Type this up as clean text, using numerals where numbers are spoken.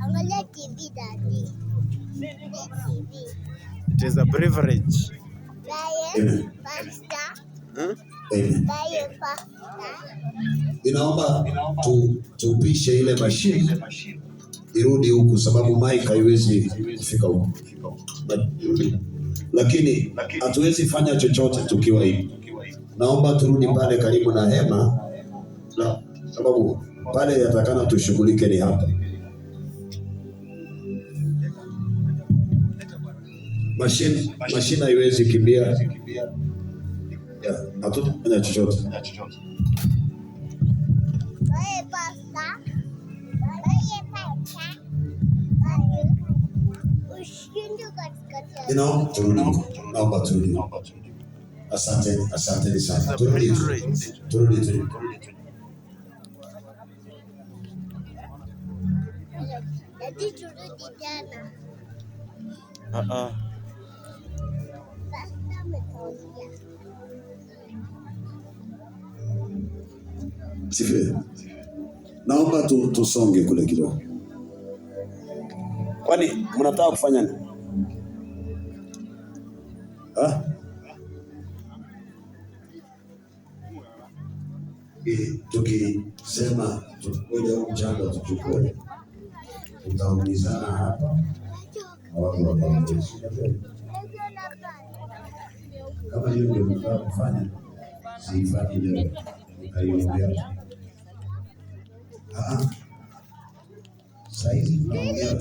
Angalia TV daddy. TV. It is a privilege. Amen. Amen. Inaomba tupishe ile mashine irudi huku, sababu mic haiwezi kufika huku, lakini hatuwezi fanya chochote tukiwa hivi. Naomba turudi pale karibu na hema, sababu pale yatakana tushughulike ni hapa. Mashine haiwezi kimbia, hatutafanya chochote. Naomba turudi. Asante sana. Turudi. Sife. Naomba tusonge kule kidogo. Kwani mnataka kufanya nini? Tukisema tukwele au mchanga tuchukue, tutaumizana hapa. Kama hiyo ndio mnataka kufanya, siifanye leo. Nitaiombea. Saizi tunaongea